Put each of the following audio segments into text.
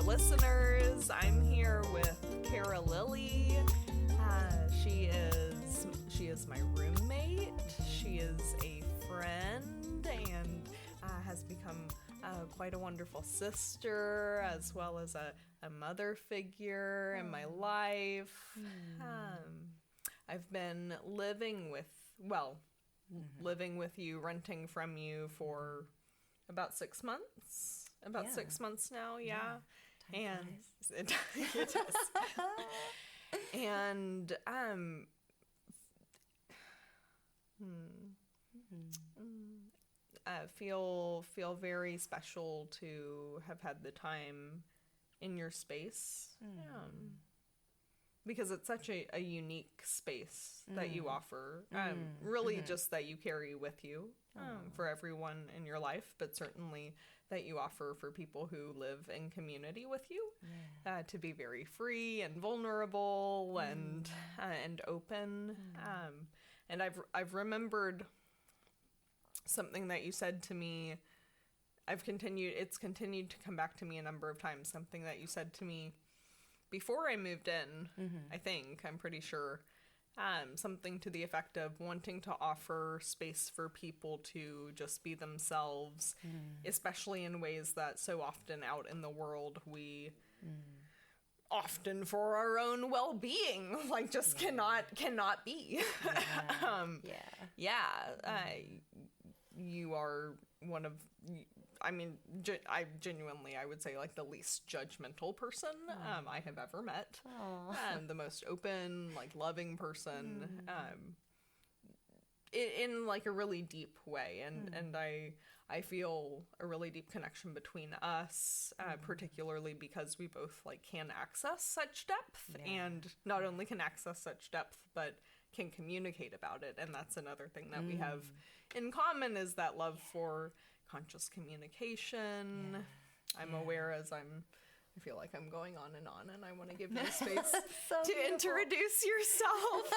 listeners. I'm here with CaraLilly. She is my roommate. She is a friend and has become quite a wonderful sister, as well as a mother figure in my life. I've been living with you, renting from you for about 6 months. 6 months now, yeah. Time flies. It does. And feel very special to have had the time in your space. Because it's such a unique space that you offer. Really just that you carry with you for everyone in your life, but certainly that you offer for people who live in community with you, to be very free and vulnerable and open. And I've remembered something that you said to me. It's continued to come back to me a number of times. Something that you said to me before I moved in, I'm pretty sure, something to the effect of wanting to offer space for people to just be themselves, especially in ways that so often out in the world we often for our own well-being, cannot be. You are one of, I would say, like, the least judgmental person I have ever met. The most open, loving person, in like a really deep way. And I feel a really deep connection between us, particularly because we both, can access such depth, and not only can access such depth, but can communicate about it. And that's another thing that we have in common, is that love for conscious communication. I'm aware I feel like I'm going on, and I want to give you space to introduce yourself.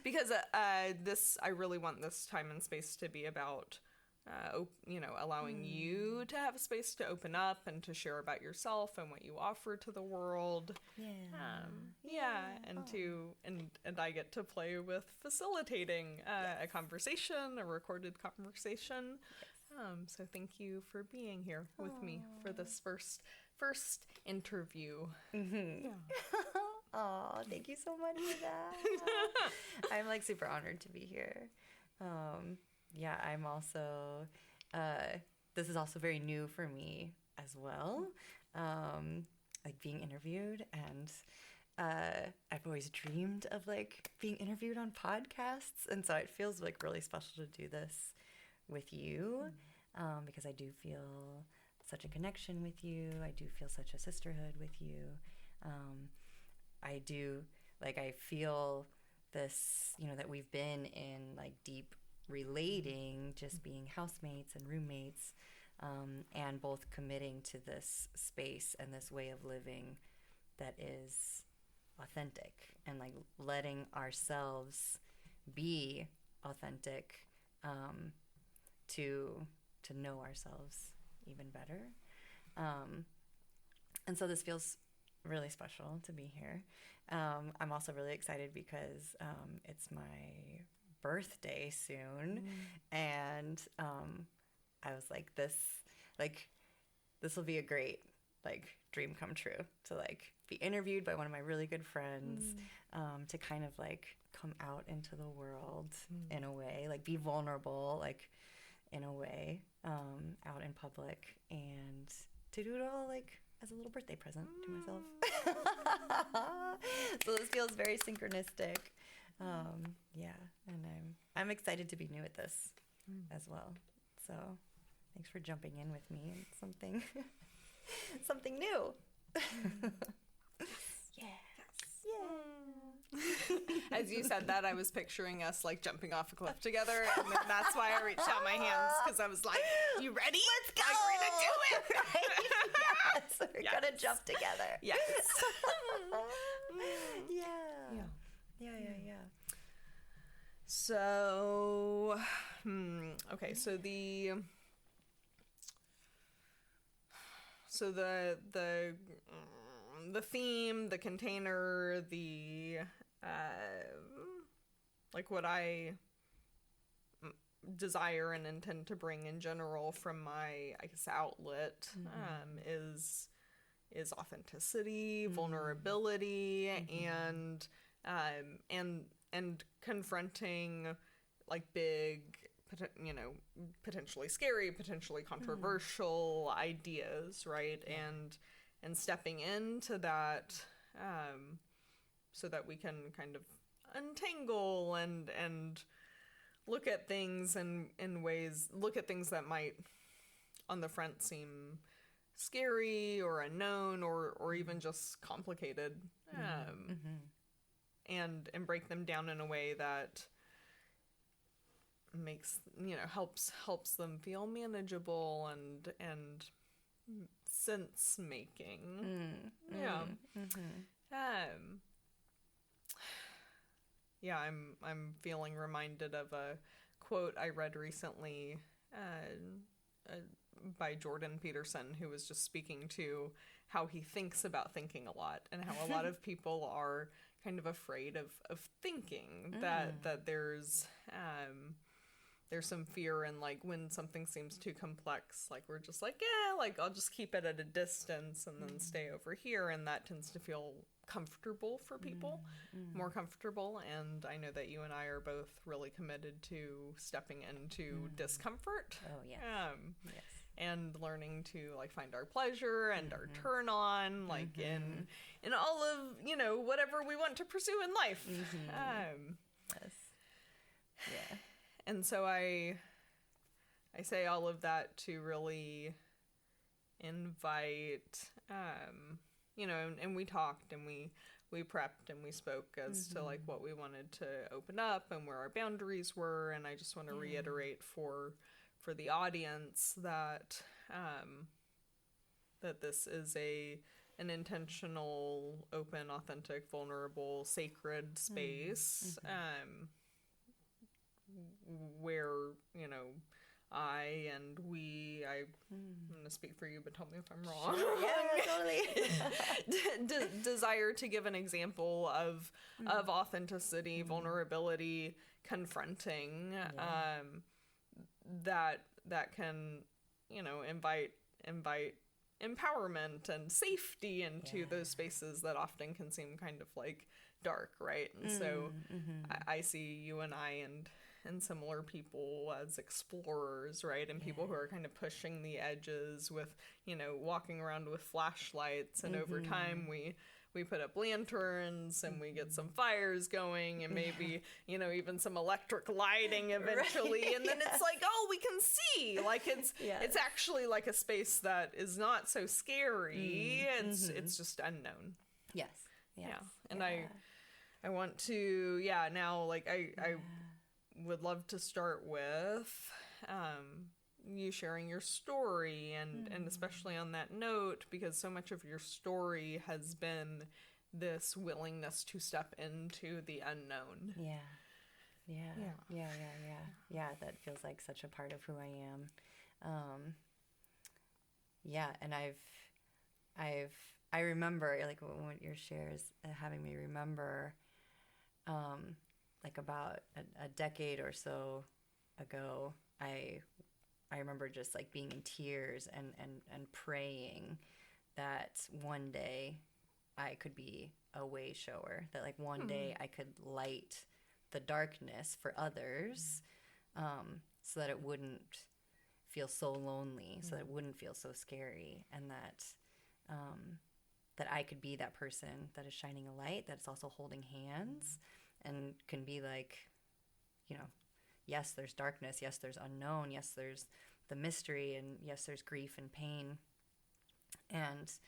Because I really want this time and space to be about allowing you to have a space to open up and to share about yourself and what you offer to the world. And I get to play with facilitating a conversation, a recorded conversation. So thank you for being here with me for this first interview. Oh, thank you so much for that. I'm super honored to be here. I'm also, this is also very new for me as well, being interviewed, and I've always dreamed of being interviewed on podcasts, and so it feels really special to do this with you, because I do feel such a connection with you. I do feel such a sisterhood with you. I feel this, that we've been in deep relating, just being housemates and roommates, and both committing to this space and this way of living that is authentic, and letting ourselves be authentic, to know ourselves even better. And so this feels really special to be here. I'm also really excited because it's my birthday soon, and I was this will be a great dream come true, to be interviewed by one of my really good friends, to kind of come out into the world in a way, be vulnerable in a way, out in public, and to do it all as a little birthday present to myself. So this feels very synchronistic. And I'm excited to be new at this as well. So thanks for jumping in with me in something new. Yes. As you said that, I was picturing us jumping off a cliff together, and then that's why I reached out my hands, because I was like, "You ready? Let's go! We're gonna do it!" Right? Yes, we're gonna jump together. Yes. Yeah. So, okay. So So the theme, the container, the like what I desire and intend to bring in general from my, I guess, outlet is authenticity, vulnerability, and confronting like big, potentially scary, potentially controversial ideas, right? And stepping into that, so that we can kind of untangle and look at things in ways, look at things that might on the front seem scary or unknown or even just complicated, and break them down in a way that makes, helps them feel manageable and sense making. I'm feeling reminded of a quote I read recently by Jordan Peterson, who was just speaking to how he thinks about thinking a lot, and how a lot of people are kind of afraid of thinking, that there's some fear in, like, when something seems too complex, like, we're just like, yeah, like, I'll just keep it at a distance and then stay over here, and that tends to feel comfortable for people, more comfortable. And I know that you and I are both really committed to stepping into discomfort. Oh, yes. Yes. And learning to, like, find our pleasure and our turn on, like, in all of, whatever we want to pursue in life. Yes. Yeah. And so I say all of that to really invite, and we talked and we prepped and we spoke as to, like, what we wanted to open up and where our boundaries were. And I just want to reiterate for the audience that that this is an intentional, open, authentic, vulnerable, sacred space, where, I'm going to speak for you, but tell me if I'm wrong. Sure. Yeah, totally. Desire to give an example of authenticity, vulnerability, confronting, that can, invite empowerment and safety into those spaces that often can seem kind of like dark, right? And so I see you and I and similar people as explorers, right? And people who are kind of pushing the edges with, walking around with flashlights, and over time we put up lanterns and we get some fires going, and maybe, even some electric lighting eventually. Right. And then it's like, oh, we can see, like, it's actually like a space that is not so scary. It's just unknown. Yes. Yes. Yeah. And I want to, now, like, I would love to start with you sharing your story, and especially on that note, because so much of your story has been this willingness to step into the unknown. Yeah, that feels like such a part of who I am. And I remember, like, what your shares having me remember, like, about a decade or so ago, I remember just, like, being in tears and praying that one day I could be a way shower, that, like, one day I could light the darkness for others, so that it wouldn't feel so lonely, so that it wouldn't feel so scary, and that I could be that person that is shining a light, that's also holding hands, and can be like, yes, there's darkness, yes, there's unknown, yes, there's the mystery, and yes, there's grief and pain, and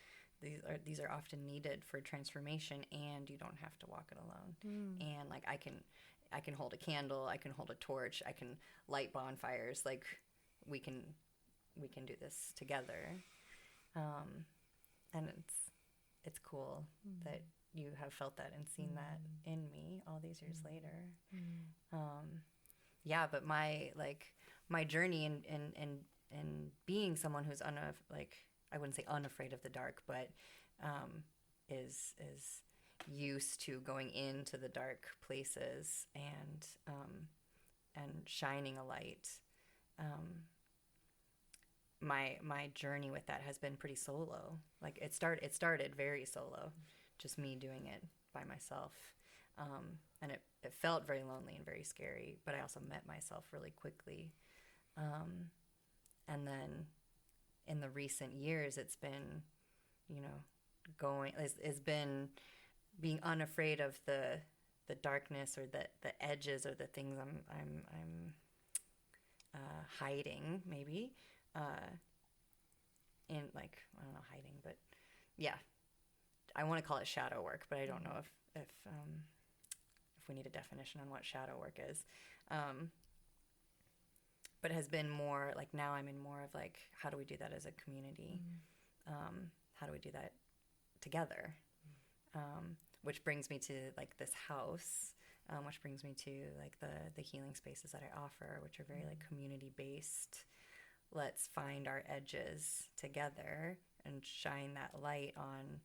these are often needed for transformation, and you don't have to walk it alone. And, like, I can hold a candle, I can hold a torch, I can light bonfires, like, we can do this together, and it's cool that you have felt that and seen that in me all these years later. But my journey in being someone who's I wouldn't say unafraid of the dark, but is used to going into the dark places and shining a light. My journey with that has been pretty solo. Like it started very solo, just me doing it by myself. And it felt very lonely and very scary, but I also met myself really quickly. And then in the recent years, it's been, it's been being unafraid of the darkness or the edges or the things I'm hiding, maybe. In like, I don't know, hiding, but yeah, I want to call it shadow work, but I don't know if we need a definition on what shadow work is. But it has been more like, now I'm in more of like, how do we do that as a community? How do we do that together? Which brings me to like this house, which brings me to like the healing spaces that I offer, which are very like community based. Let's find our edges together and shine that light on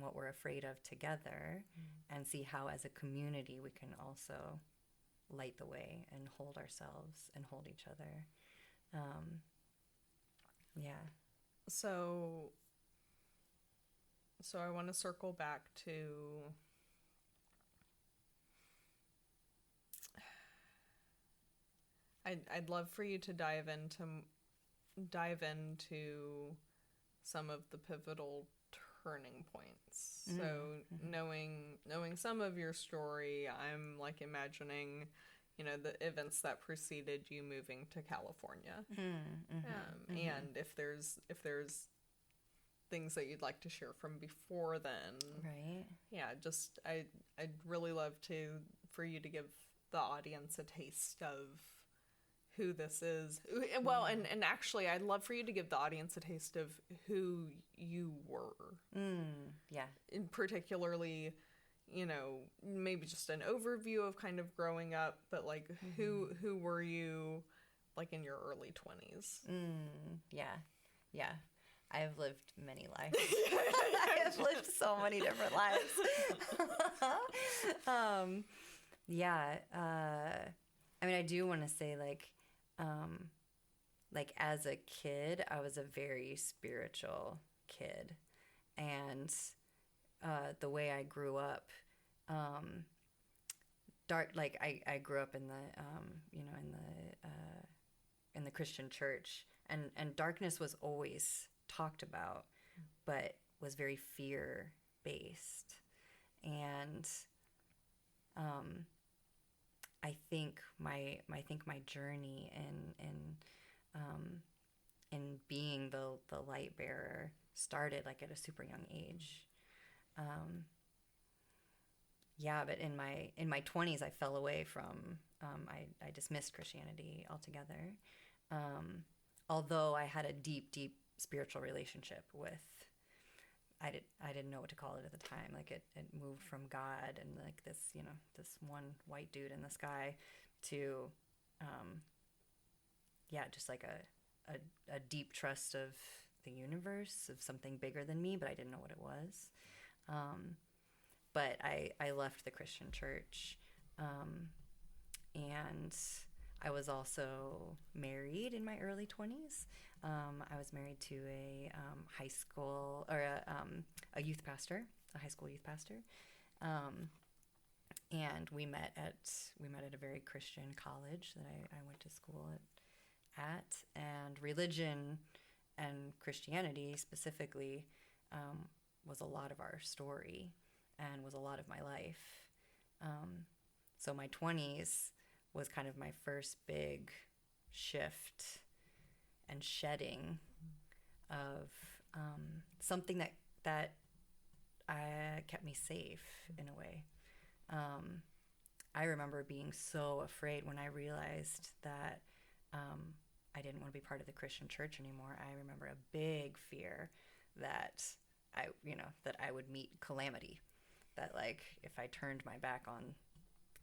what we're afraid of together, and see how as a community we can also light the way and hold ourselves and hold each other. Yeah. So I want to circle back to I'd love for you to dive into some of the pivotal turning points. So knowing some of your story, I'm like imagining, the events that preceded you moving to California. And if there's things that you'd like to share from before then. Right. Yeah, just I'd really love for you to give the audience a taste of who this is. Well, and actually, I'd love for you to give the audience a taste of who you were. Yeah. And particularly, maybe just an overview of kind of growing up, but like who were you like in your early 20s? Yeah. I have lived many lives. I have lived so many different lives. I mean, I do want to say like as a kid, I was a very spiritual kid, and the way I grew up, dark. Like I grew up in the in the Christian church, and darkness was always talked about, but was very fear based, and I think my journey in being the light bearer started like at a super young age. But in my 20s, I fell away from. I dismissed Christianity altogether. Although I had a deep spiritual relationship with. I didn't know what to call it at the time. Like it moved from God and like this, this one white dude in the sky to, just like a deep trust of the universe, of something bigger than me, but I didn't know what it was. But I left the Christian church, and I was also married in my early 20s. I was married to a high school, or a youth pastor, a high school youth pastor, and we met at a very Christian college that I went to school at, and religion and Christianity specifically was a lot of our story and was a lot of my life. So my 20s was kind of my first big shift and shedding of something that kept me safe in a way. I remember being so afraid when I realized that I didn't want to be part of the Christian church anymore. I remember a big fear that I would meet calamity, that like if I turned my back on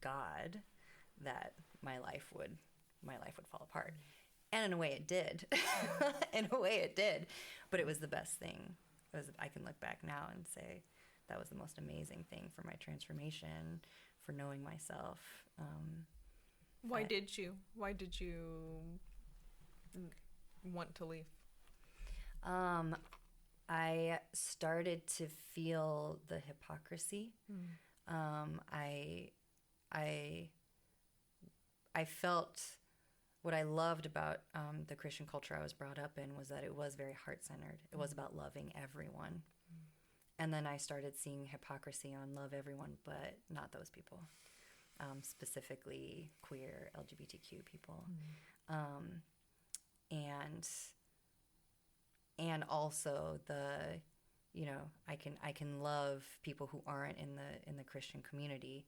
God, that my life would fall apart. And in a way it did. In a way it did. But it was the best thing. I can look back now and say that was the most amazing thing for my transformation, for knowing myself. Why did you want to leave? I started to feel the hypocrisy. I felt what I loved about the Christian culture I was brought up in was that it was very heart-centered. It was about loving everyone. And then I started seeing hypocrisy on love everyone, but not those people, specifically queer LGBTQ people. And also I can love people who aren't in the Christian community,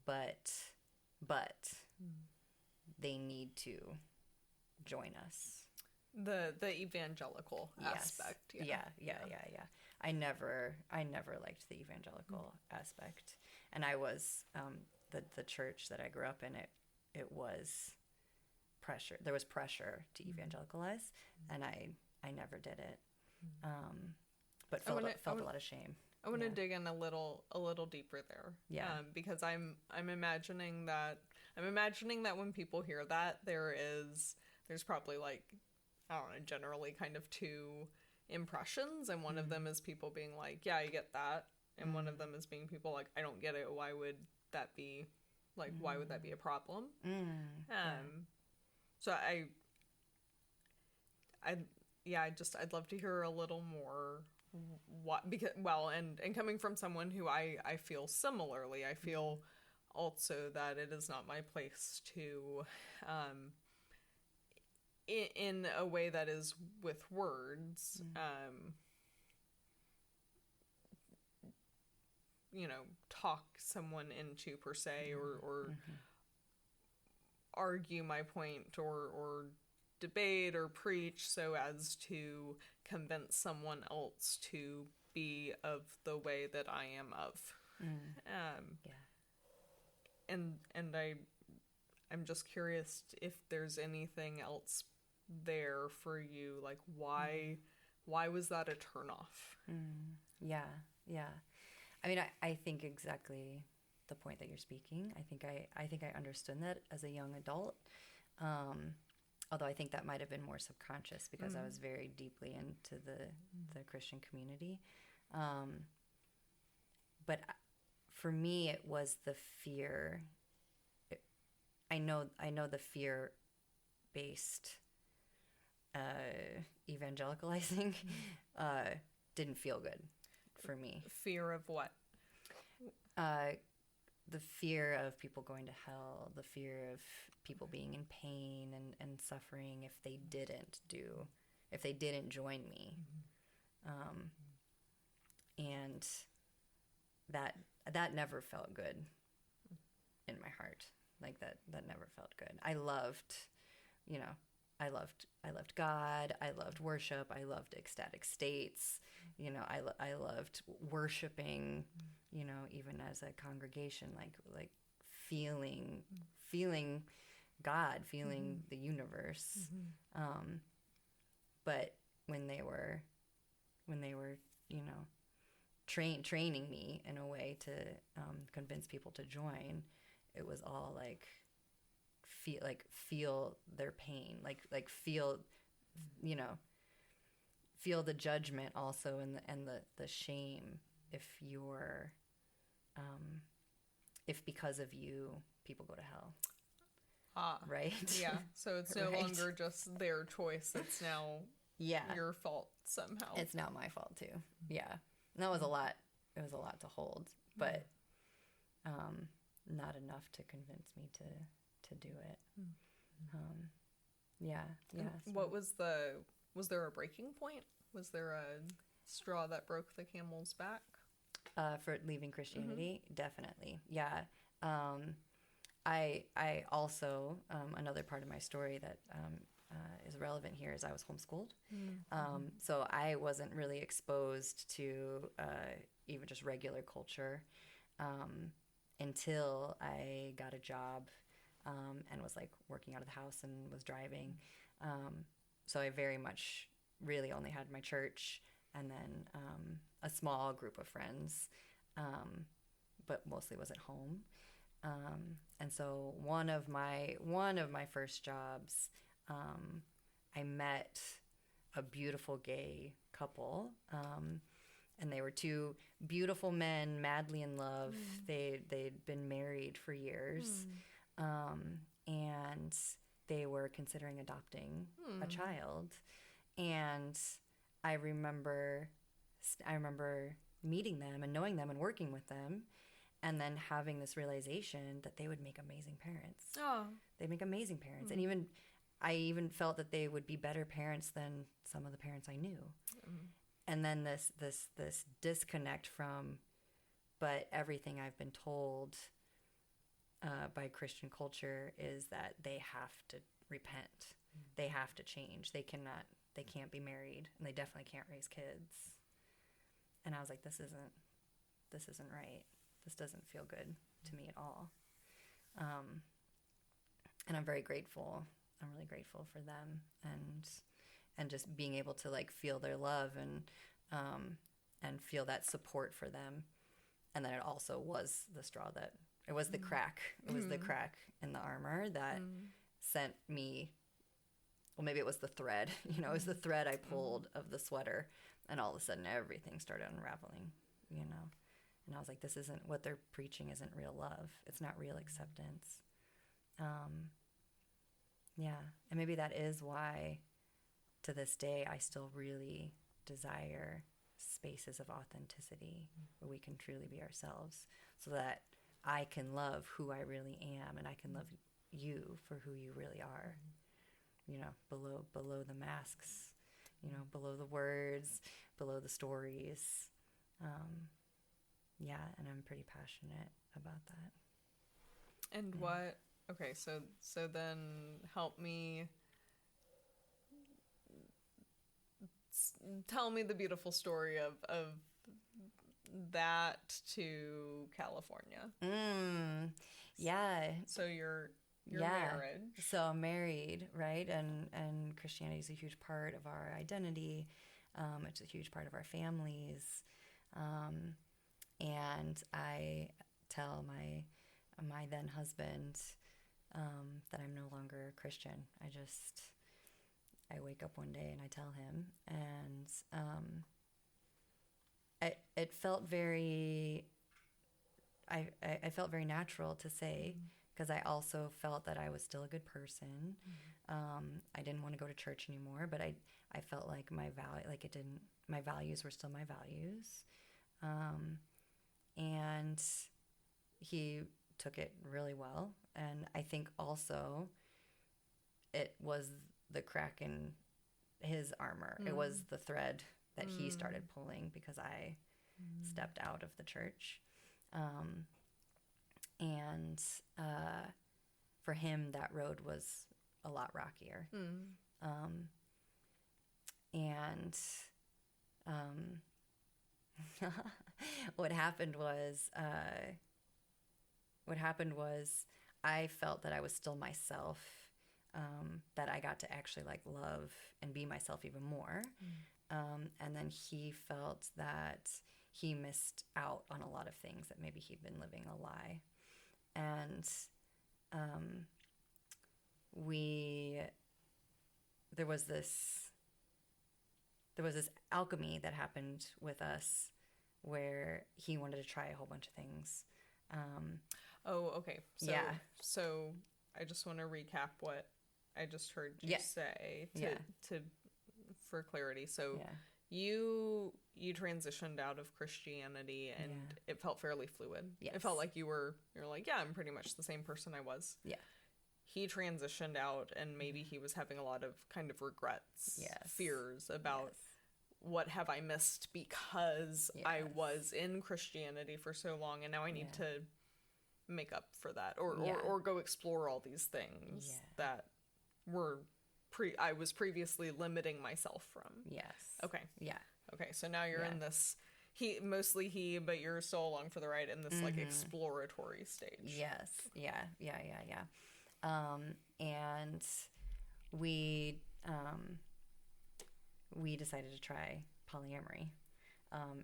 but they need to join us. The evangelical aspect. Yeah. I never liked the evangelical aspect, and I was the church that I grew up in. It was pressure. There was pressure to evangelicalize, and I never did it. But felt a lot of shame. I want to dig in a little deeper there. Yeah. Because I'm imagining that when people hear that, there's probably like, I don't know, generally kind of two impressions, and one of them is people being like, yeah, I get that, and one of them is being people like, I don't get it. Why would that be why would that be a problem? So I'd love to hear a little more what, because, well, and coming from someone who I feel similarly, I feel also that it is not my place to in a way that is with words talk someone into, per se, or argue my point, or debate or preach so as to convince someone else to be of the way that I am of. And I'm just curious if there's anything else there for you, like why was that a turnoff? Yeah. I mean, I think exactly the point that you're speaking. I think I understood that as a young adult. Although I think that might have been more subconscious because I was very deeply into the Christian community. But for me, it was the fear. I know the fear-based evangelicalizing didn't feel good for me. Fear of what? The fear of people going to hell, the fear of people being in pain and suffering if they didn't join me. And that never felt good in my heart. Like that never felt good. I loved God. I loved worship. I loved ecstatic states. I loved worshiping, even as a congregation, like feeling God, feeling the universe. But when they were training me in a way to convince people to join, it was all feel their pain, feel the judgment also, and the shame if because of you people go to hell. Right? Yeah. So it's no longer just their choice. It's now your fault somehow. It's now my fault too. Yeah. And that was a lot. It was a lot to hold, but not enough to convince me to do it. What was there a breaking point? Was there a straw that broke the camel's back? For leaving Christianity? Definitely. Yeah. I also, another part of my story that is relevant here is I was homeschooled. So I wasn't really exposed to even just regular culture until I got a job and was working out of the house and was driving. So I very much really only had my church and then a small group of friends, but mostly was at home. And so one of my first jobs, I met a beautiful gay couple, and they were two beautiful men, madly in love. They'd been married for years, and they were considering adopting a child. And I remember meeting them and knowing them and working with them, and then having this realization that they would make amazing parents. Oh. They'd make amazing parents. And I even felt that they would be better parents than some of the parents I knew. And then this disconnect from, but everything I've been told by Christian culture is that they have to repent. They have to change. They can't be married, and they definitely can't raise kids. And I was like, this isn't right. This doesn't feel good to me at all. And I'm very grateful. I'm really grateful for them and just being able to like feel their love and feel that support for them. And then it also was the straw that it was the crack. It was the crack in the armor that sent me. Well, maybe it was the thread. It was the thread I pulled of the sweater, and all of a sudden everything started unraveling. And I was like, this isn't what they're preaching. Isn't real love. It's not real acceptance. Yeah, and maybe that is why, to this day, I still really desire spaces of authenticity where we can truly be ourselves, so that I can love who I really am, and I can love you for who you really are. Below the masks, below the words, below the stories. Yeah, and I'm pretty passionate about that. And okay, so then help me, tell me the beautiful story of that to California. Yeah. So your marriage. So I'm married, right? And Christianity is a huge part of our identity. It's a huge part of our families. And I tell my then husband that I'm no longer a Christian. I wake up one day and I tell him, and it felt very. I felt very natural to say, because I also felt that I was still a good person. I didn't want to go to church anymore, but I felt like my values were still my values. And he took it really well. And I think also it was the crack in his armor. It was the thread that he started pulling because I stepped out of the church. And for him, that road was a lot rockier. And what happened was I felt that I was still myself, that I got to actually like love and be myself even more. And then he felt that he missed out on a lot of things, that maybe he'd been living a lie. And there was this alchemy that happened with us where he wanted to try a whole bunch of things. Okay. So I just want to recap what I just heard you say for clarity. So you transitioned out of Christianity, and it felt fairly fluid. Yes. It felt like you're like, yeah, I'm pretty much the same person I was. Yeah. He transitioned out, and maybe he was having a lot of kind of regrets, fears about what have I missed because I was in Christianity for so long, and now I need to make up for that, or go explore all these things that were I was previously limiting myself from. Yes. Okay. Yeah. Okay. So now you're in this mostly he, but you're still along for the ride in this like exploratory stage. Yes. Yeah. And we we decided to try polyamory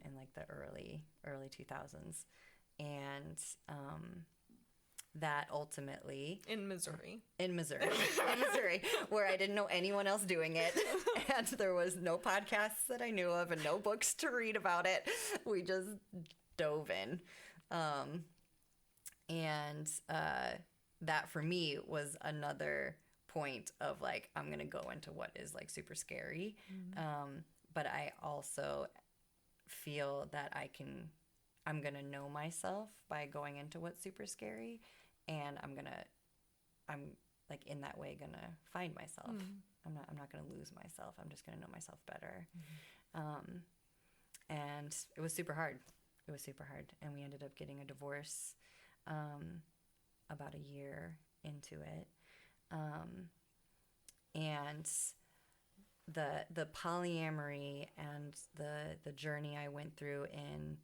in like the early 2000s. And that ultimately in Missouri, where I didn't know anyone else doing it, and there was no podcasts that I knew of and no books to read about it. We just dove in, and that for me was another point of like, I'm gonna go into what is like super scary, but I also feel that I'm gonna know myself by going into what's super scary, and I'm like in that way gonna find myself. I'm not gonna lose myself. I'm just gonna know myself better. And it was super hard. And we ended up getting a divorce about a year into it. And the polyamory and the journey I went through in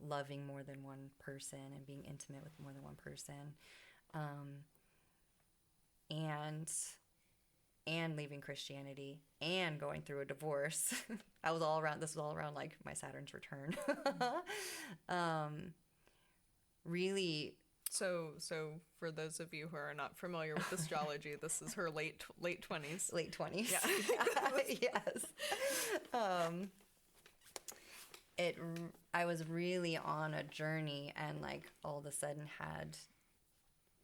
loving more than one person and being intimate with more than one person, and leaving Christianity and going through a divorce. This was all around like my Saturn's return. Really. So for those of you who are not familiar with astrology, this is her late 20s. Late 20s. Yeah. Yes. I was really on a journey, and like all of a sudden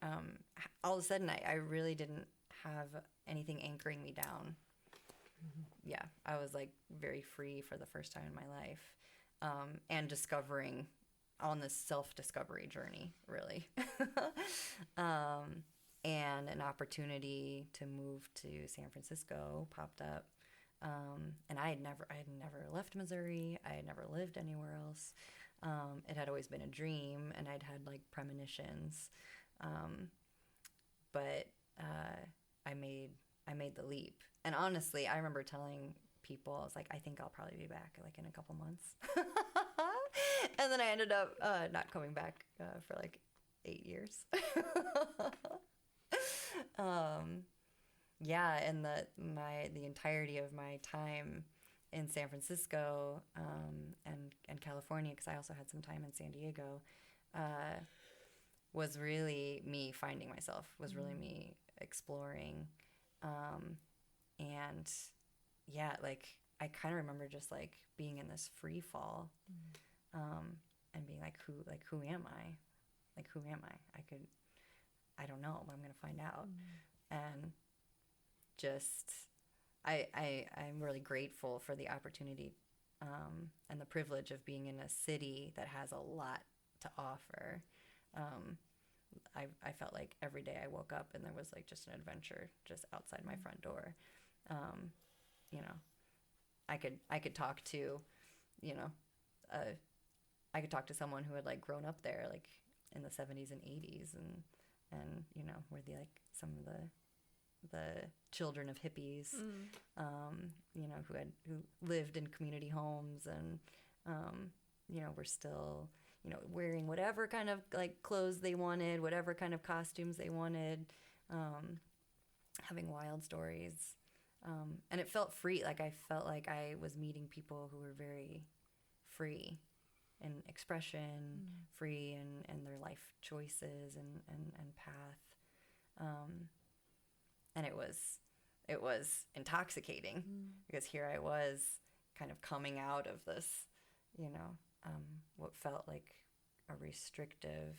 I really didn't have anything anchoring me down. Yeah, I was like very free for the first time in my life, and discovering on this self-discovery journey, really. And an opportunity to move to San Francisco popped up. And I had never left Missouri. I had never lived anywhere else. It had always been a dream, and I'd had like premonitions. But I made the leap. And honestly, I remember telling people, I was like, I think I'll probably be back like in a couple months. And then I ended up not coming back for like 8 years. Yeah, and the entirety of my time in San Francisco and California, because I also had some time in San Diego, was really me finding myself, was really me exploring. And yeah, like I kind of remember just like being in this free fall, and being like, who am I? Like, who am I? I don't know, but I'm going to find out. And just, I'm really grateful for the opportunity, and the privilege of being in a city that has a lot to offer. I felt like every day I woke up and there was like just an adventure just outside my front door. You know, I could talk to, you know, I could talk to someone who had like grown up there like in the 70s and 80s, and you know, were the like some of the children of hippies, you know, who lived in community homes, and you know, were still, you know, wearing whatever kind of like clothes they wanted, whatever kind of costumes they wanted, having wild stories. And it felt free. Like I felt like I was meeting people who were very free in expression, free in their life choices and path. And it was intoxicating, because here I was kind of coming out of this, you know, what felt like a restrictive,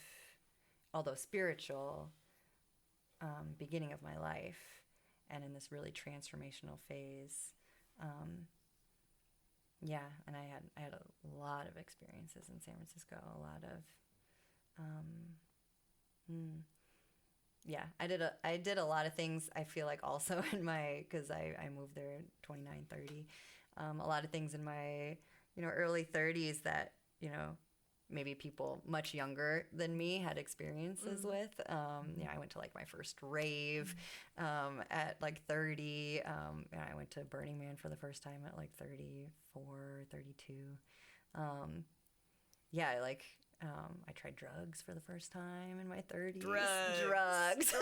although spiritual, beginning of my life, and in this really transformational phase. Yeah, and I had a lot of experiences in San Francisco, a lot of yeah, I did a lot of things, I feel like, also in my, because I moved there 29, 30, a lot of things in my, you know, early 30s that, you know, maybe people much younger than me had experiences with. You know, I went to like my first rave at like 30. And I went to Burning Man for the first time at like 34, 32. Yeah, like I tried drugs for the first time in my 30s. Drugs.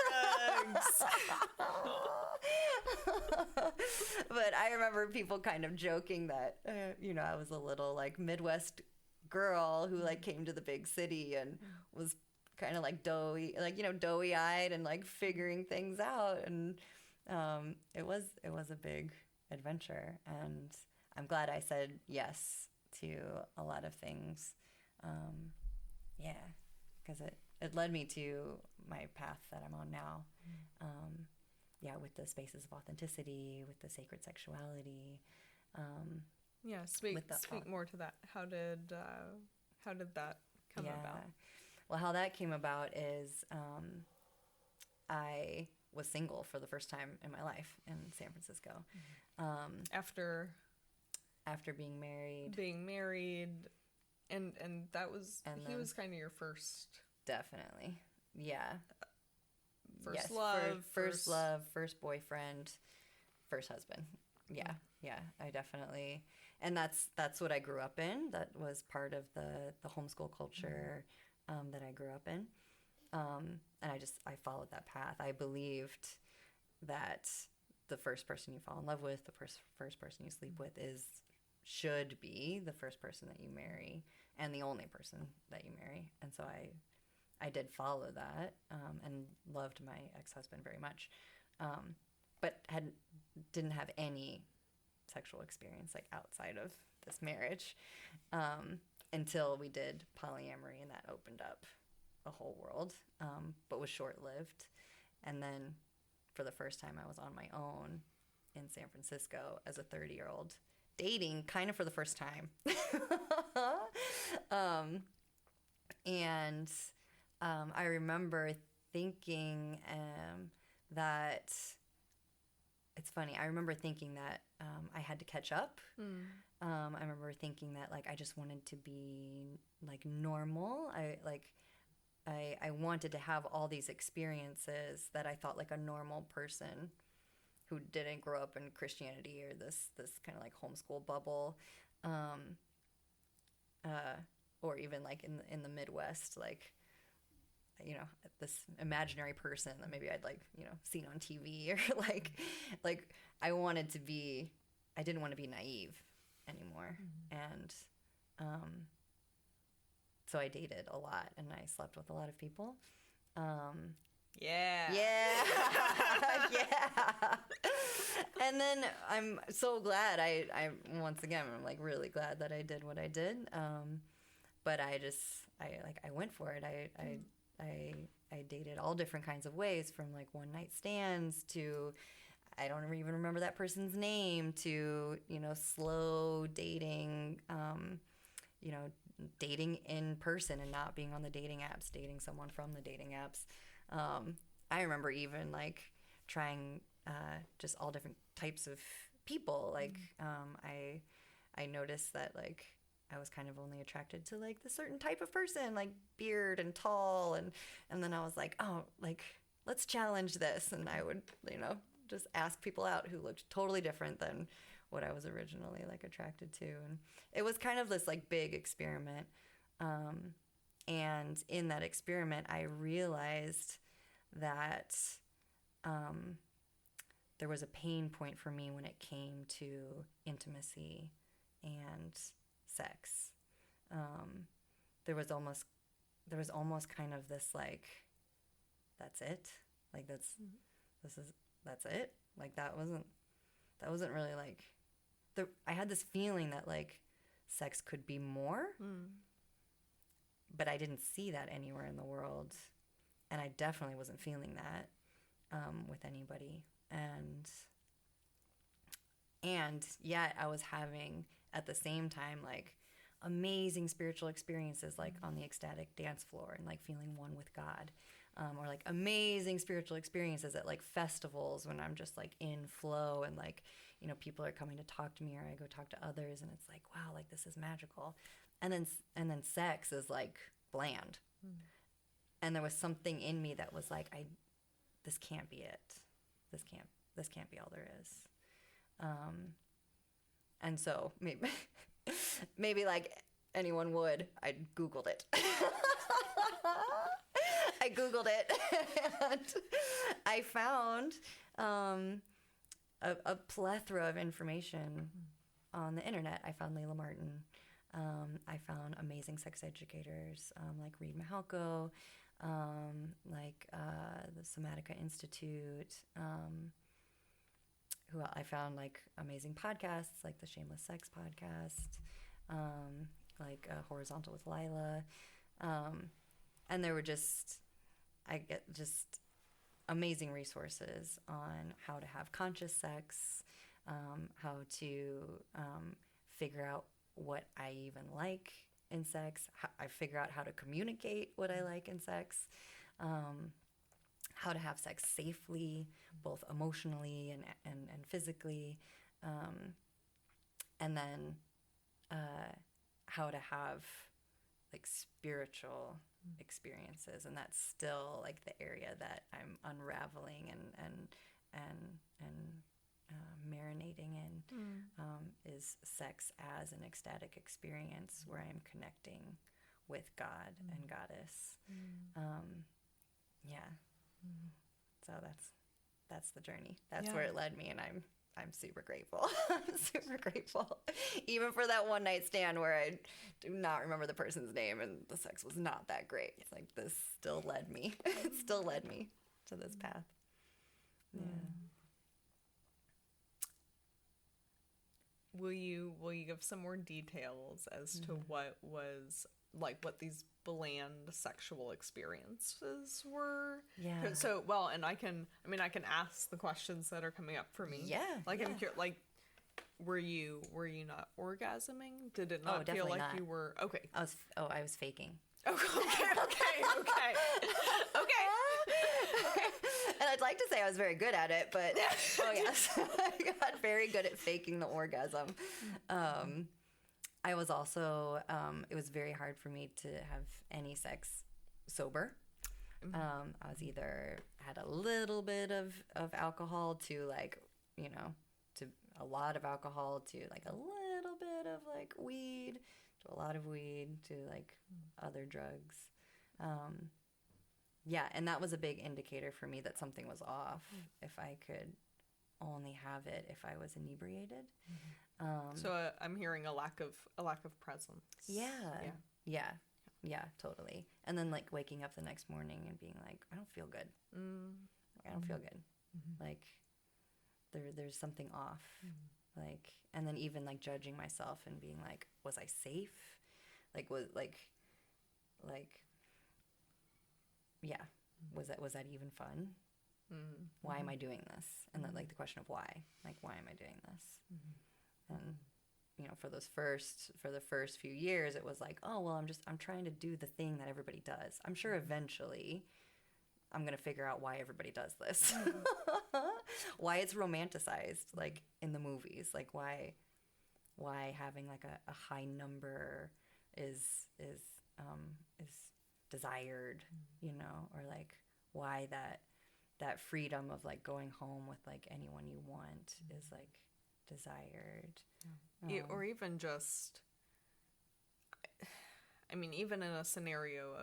But I remember people kind of joking that, I was a little like Midwest girl who like came to the big city and was kind of like doughy-eyed and like figuring things out. And it was a big adventure. And I'm glad I said yes to a lot of things. Because it led me to my path that I'm on now. With the spaces of authenticity, with the sacred sexuality. Speak more to that. How did that come about? Well, how that came about is I was single for the first time in my life in San Francisco. After being married. And that was, he was kind of your first. Definitely. Yeah. First love. First love, first boyfriend, first husband. Yeah. Yeah. I definitely, and that's what I grew up in. That was part of the homeschool culture that I grew up in. And I followed that path. I believed that the first person you fall in love with, the first person you sleep with should be the first person that you marry and the only person that you marry. And so I did follow that and loved my ex-husband very much, but didn't have any sexual experience like outside of this marriage until we did polyamory, and that opened up a whole world, but was short-lived. And then for the first time I was on my own in San Francisco as a 30-year-old, dating kind of for the first time. I remember thinking that it's funny. I remember thinking that I had to catch up. I remember thinking that like I just wanted to be like normal. I wanted to have all these experiences that I thought like a normal person who didn't grow up in Christianity or this kind of like homeschool bubble, or even like in the Midwest, like, this imaginary person that maybe I'd like, seen on TV or like I didn't want to be naive anymore. And so I dated a lot and I slept with a lot of people. Yeah. And then I'm so glad I once again, I'm like really glad that I did what I did. But I went for it. I dated all different kinds of ways, from like one night stands to I don't even remember that person's name to, slow dating, dating in person and not being on the dating apps, dating someone from the dating apps. I remember even like trying just all different types of people. Like I noticed that like I was kind of only attracted to like the certain type of person, like beard and tall, and then I was like, oh, like let's challenge this, and I would just ask people out who looked totally different than what I was originally like attracted to, and it was kind of this like big experiment. And in that experiment, I realized that there was a pain point for me when it came to intimacy and sex. There was almost kind of this like, that's it, like that's it. Like that wasn't really like I had this feeling that like sex could be more, but I didn't see that anywhere in the world, and I definitely wasn't feeling that with anybody, and yet I was having at the same time like amazing spiritual experiences, like on the ecstatic dance floor and like feeling one with God, or like amazing spiritual experiences at like festivals when I'm just like in flow and like people are coming to talk to me, or I go talk to others, and it's like, wow, like this is magical. And then sex is like bland. And there was something in me that was like, this can't be it. This can't be all there is. And so maybe like anyone would, I Googled it. I Googled it, and I found a plethora of information on the internet. I found Layla Martin. I found amazing sex educators like Reid Mihalko, like the Somatica Institute. I found like amazing podcasts, like the Shameless Sex podcast, like Horizontal with Lila, and there were just amazing resources on how to have conscious sex, how to figure out what I even like in sex. I figure out how to communicate what I like in sex, how to have sex safely, both emotionally and physically, and then how to have like spiritual experiences. And that's still like the area that I'm unraveling and marinating in, is sex as an ecstatic experience where I'm connecting with God and Goddess. Yeah. So that's the journey. That's where it led me, and I'm super grateful. I'm super grateful. Even for that one night stand where I do not remember the person's name and the sex was not that great. It's like this still led me. It still led me to this path. Yeah. Will you give some more details as to what these bland sexual experiences were? Yeah. So, and I can ask the questions that are coming up for me. Yeah. Like, I'm curious, like, were you not orgasming? Did it not feel like not. you were? Okay. I was faking. Okay. And I'd like to say I was very good at it, but yes, I got very good at faking the orgasm. I was also, it was very hard for me to have any sex sober. I was either had a little bit of alcohol to like, to a lot of alcohol to like a little bit of like weed to a lot of weed to like other drugs. Yeah, and that was a big indicator for me that something was off if I could only have it if I was inebriated. So I'm hearing a lack of presence. Yeah, totally. And then like waking up the next morning and being like, I don't feel good. I don't feel good. Like there's something off. Like, and then even like judging myself and being like, was I safe? Like was that even fun? Why am I doing this? And then like the question of why, like why am I doing this? And for the first few years, it was like, oh well, I'm trying to do the thing that everybody does. I'm sure eventually I'm gonna figure out why everybody does this, why it's romanticized like in the movies, like why having like a high number is desired, or like why that freedom of like going home with like anyone you want is like desired. Or even just, even in a scenario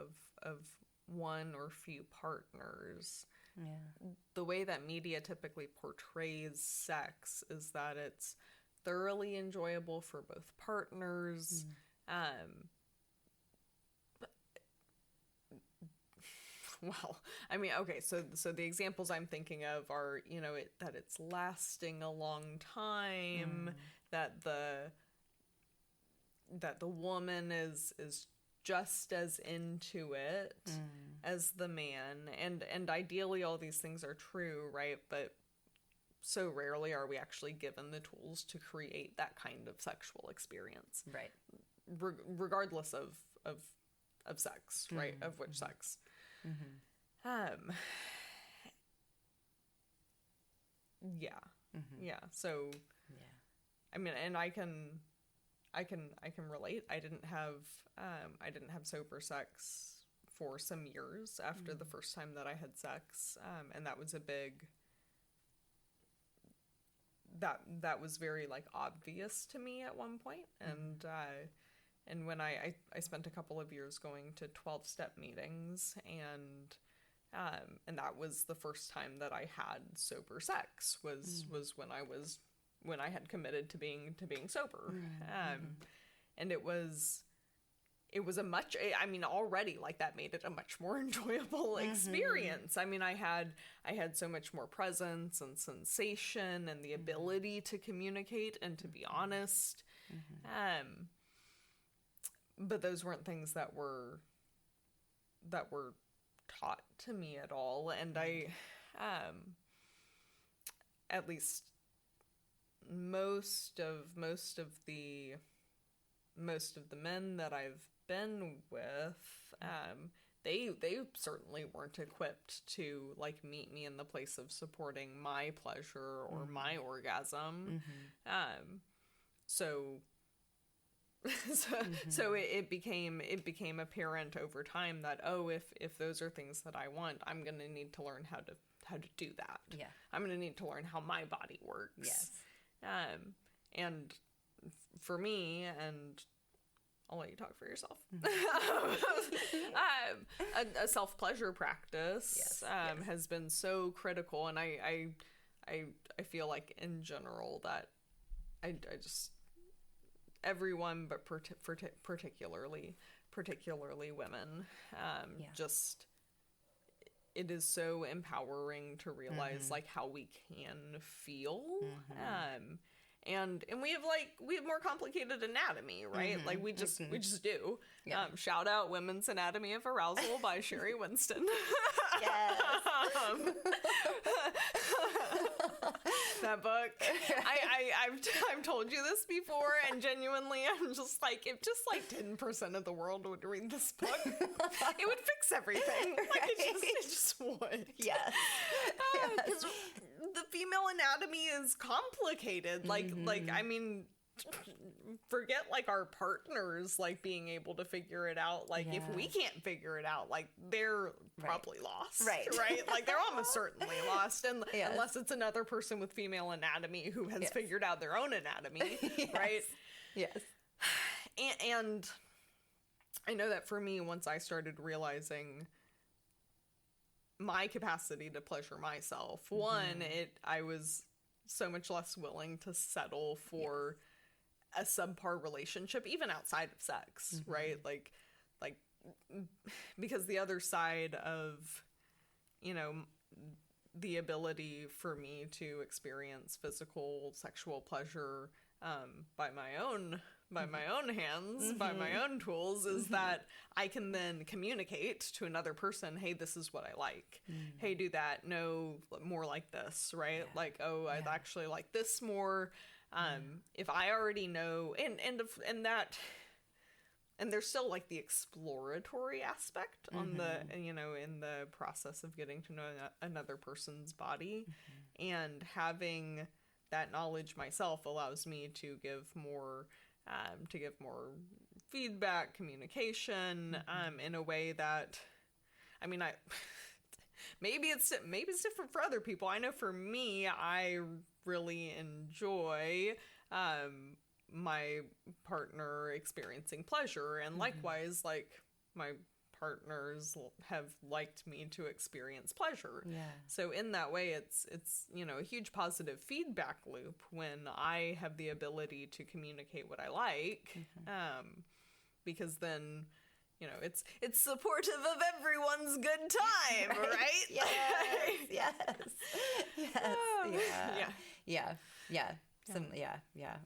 of one or few partners, the way that media typically portrays sex is that it's thoroughly enjoyable for both partners. So the examples I'm thinking of are, that it's lasting a long time, that the woman is just as into it as the man, and ideally all these things are true, right? But so rarely are we actually given the tools to create that kind of sexual experience, right? Regardless of sex, right? Of which sex. So, and I can relate. I didn't have sober sex for some years after the first time that I had sex, and that was a big. That was very like obvious to me at one point, and when I spent a couple of years going to 12-step meetings, and that was the first time that I had sober sex was when I had committed to being sober. And it was a much, I mean, already, like, that made it a much more enjoyable experience. I mean, I had so much more presence and sensation and the ability to communicate and to be honest. But those weren't things that were taught to me at all. And I, at least most of the men that I've been with, they certainly weren't equipped to, like, meet me in the place of supporting my pleasure or my orgasm. So it became apparent over time that, oh, if those are things that I want, I'm going to need to learn how to do that. Yeah. I'm going to need to learn how my body works. Yes. And for me, and I'll let you talk for yourself, a self-pleasure practice has been so critical, and I feel like in general that I just everyone, but particularly women, just, it is so empowering to realize like how we can feel. And we have more complicated anatomy, right? Like we just do. Yeah. Shout out Women's Anatomy of Arousal by Sherry Winston. Yes. That book. I've told you this before, and genuinely, I'm just like, if just like 10% of the world would read this book, it would fix everything. Like it just would. Yes. Because the female anatomy is complicated. Like I mean, forget like our partners like being able to figure it out. Like if we can't figure it out, like they're probably lost. Right. Like they're almost certainly lost, and unless it's another person with female anatomy who has figured out their own anatomy. Right. Yes. And I know that for me, once I started realizing my capacity to pleasure myself, I was so much less willing to settle for a subpar relationship, even outside of sex, right? Like, because the other side of, you know, the ability for me to experience physical sexual pleasure by my own hands, by my own tools, is that I can then communicate to another person, hey, this is what I like. Hey, do that. No, more like this, right? Like, oh, I'd actually like this more. If I already know, and there's still like the exploratory aspect on the, you know, in the process of getting to know another person's body, and having that knowledge myself allows me to give more feedback, communication, in a way that, I mean, maybe it's different for other people. I know for me, I really enjoy my partner experiencing pleasure, and likewise, like, my partners have liked me to experience pleasure. Yeah. So in that way, it's you know, a huge positive feedback loop when I have the ability to communicate what I like, because then, you know, it's supportive of everyone's good time, right? Yes.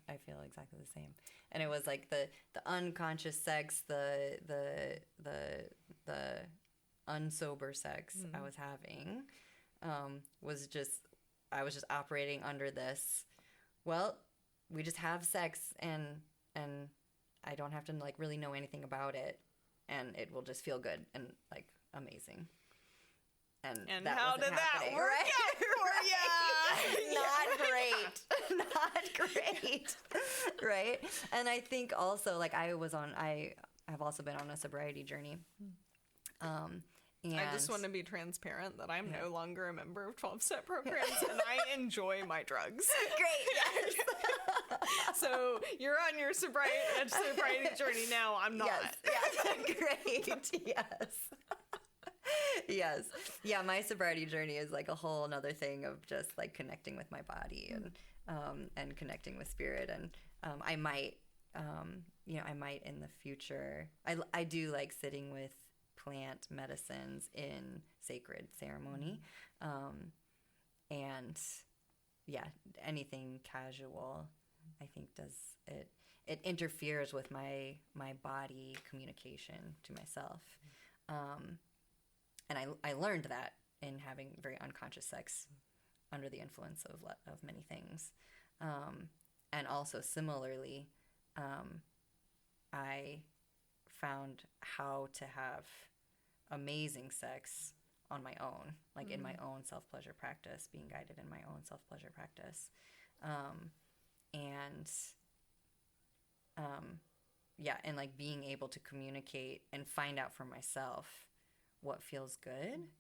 I feel exactly the same. And it was like the unconscious sex, the unsober sex I was having, was just, I was just operating under this, well, we just have sex and I don't have to like really know anything about it, and it will just feel good and like amazing. And how did that work out for you? Not great. Right? And I think also, like, I have also been on a sobriety journey. And I just want to be transparent that I'm no longer a member of 12-step programs, and I enjoy my drugs. Great, yes. So you're on your sobriety journey now. I'm not. Yes. Great. Yes. Yes. Yeah, my sobriety journey is like a whole another thing of just like connecting with my body and connecting with spirit. And I might in the future. I do like sitting with plant medicines in sacred ceremony, and yeah, anything casual I think does it interferes with my body communication to myself, and I learned that in having very unconscious sex under the influence of many things, and also similarly, I found how to have amazing sex on my own, like in my own self-pleasure practice, being guided in my own self-pleasure practice. And like being able to communicate and find out for myself what feels good.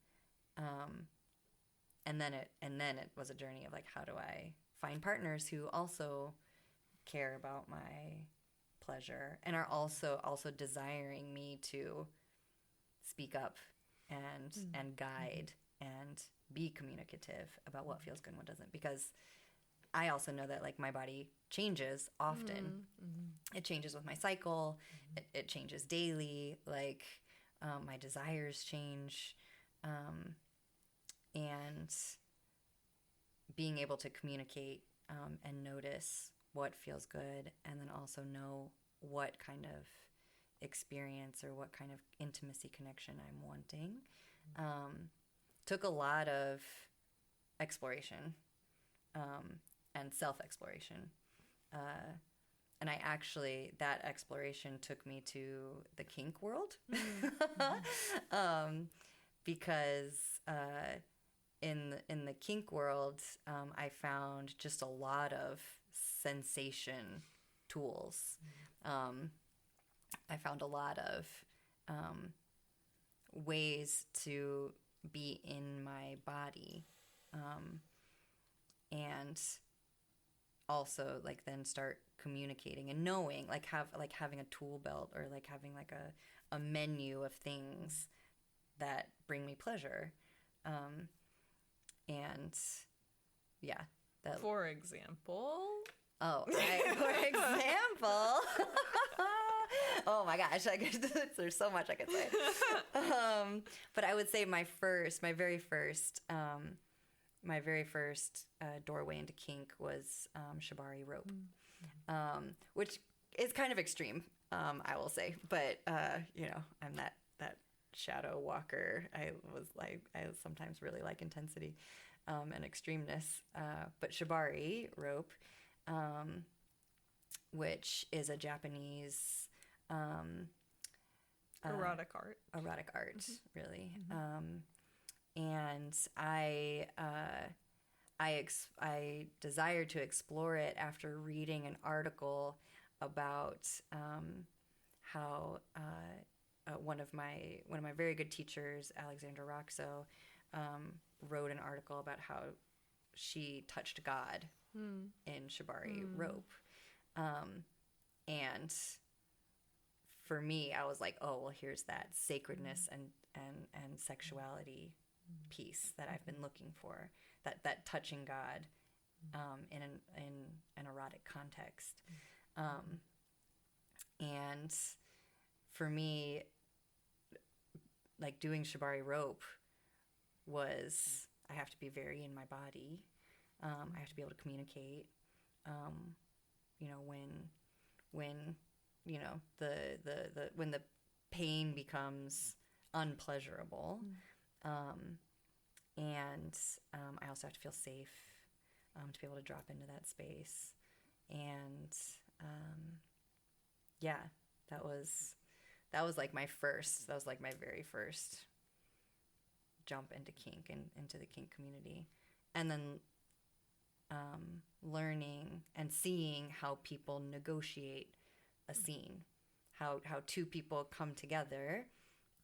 And then it was a journey of like, how do I find partners who also care about my pleasure and are also desiring me to speak up and guide and be communicative about what feels good and what doesn't, because I also know that like my body changes often. It changes with my cycle. It changes daily. Like my desires change, and being able to communicate and notice what feels good, and then also know what kind of experience or what kind of intimacy connection I'm wanting, took a lot of exploration and self-exploration. And I actually, that exploration took me to the kink world, because in the kink world, I found just a lot of sensation tools. I found a lot of ways to be in my body, and also like then start communicating and knowing, like having a tool belt, or like having like a menu of things that bring me pleasure, and yeah, that. For example. For example. Oh my gosh, there's so much I could say. But I would say my very first doorway into kink was shibari rope, which is kind of extreme, I will say. But I'm that shadow walker. I sometimes really like intensity and extremeness. But shibari rope, which is a Japanese erotic art, really. And I desired to explore it after reading an article about how one of my very good teachers, Alexandra Roxo, wrote an article about how she touched God in shibari rope, and for me, I was like, oh well, here's that sacredness and sexuality piece that I've been looking for, that touching God in an erotic context, and for me, like doing shibari rope was, I have to be very in my body. I have to be able to communicate. When when the pain becomes unpleasurable, and I also have to feel safe, to be able to drop into that space, and that was like my very first jump into kink and into the kink community, and then learning and seeing how people negotiate a scene, how two people come together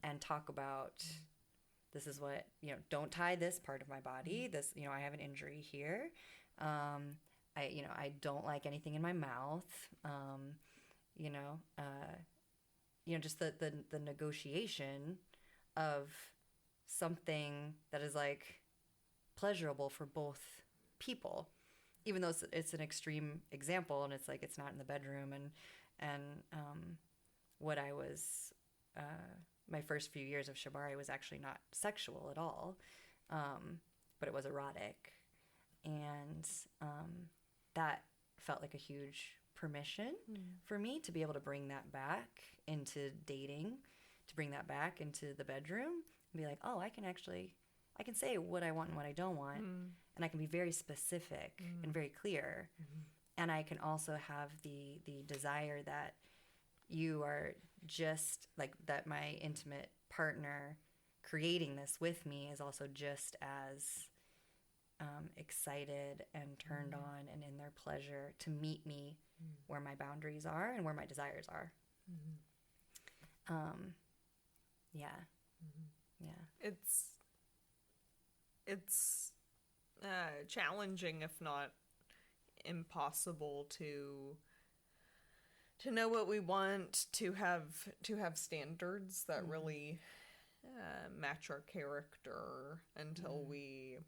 and talk about this is what, don't tie this part of my body. This, I have an injury here. I don't like anything in my mouth. Just the negotiation of something that is like pleasurable for both people, even though it's an extreme example, and it's like it's not in the bedroom, and what I was my first few years of shibari was actually not sexual at all, but it was erotic, and that felt like a huge permission for me to be able to bring that back into dating, to bring that back into the bedroom, and be like, oh, I can say what I want and what I don't want, and I can be very specific and very clear, and I can also have the desire that you are just like that. My intimate partner creating this with me is also just as excited and turned on and in their pleasure to meet me where my boundaries are and where my desires are. Yeah. It's challenging, if not impossible, to know what we want, to have standards that really match our character until we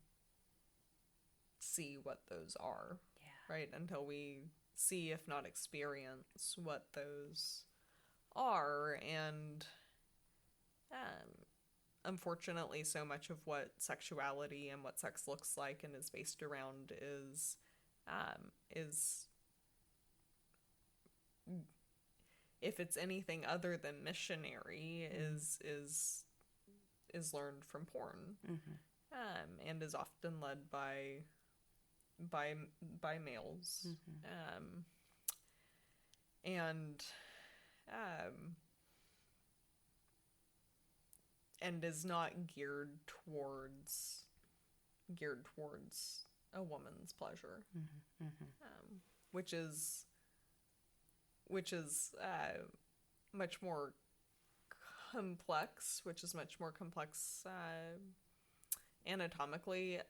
see what those are. Yeah. Right? Until we see, if not experience, what those are. And unfortunately, so much of what sexuality and what sex looks like and is based around is if it's anything other than missionary, is learned from porn, and is often led by males, and is not geared towards a woman's pleasure, which is much more complex, anatomically,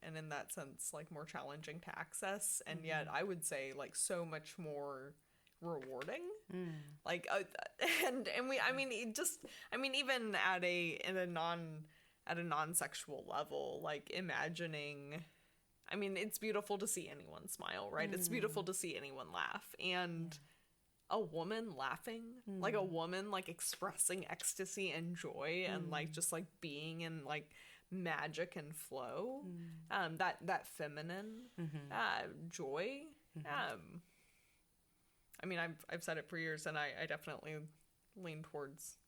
and in that sense, like, more challenging to access, and yet I would say, like, so much more rewarding. Like, and we, even at a non-sexual level, like, imagining, it's beautiful to see anyone smile, right? It's beautiful to see anyone laugh, and a woman laughing, like a woman, like, expressing ecstasy and joy, and like just like being in like magic and flow, that feminine joy. I've said it for years, and I definitely lean towards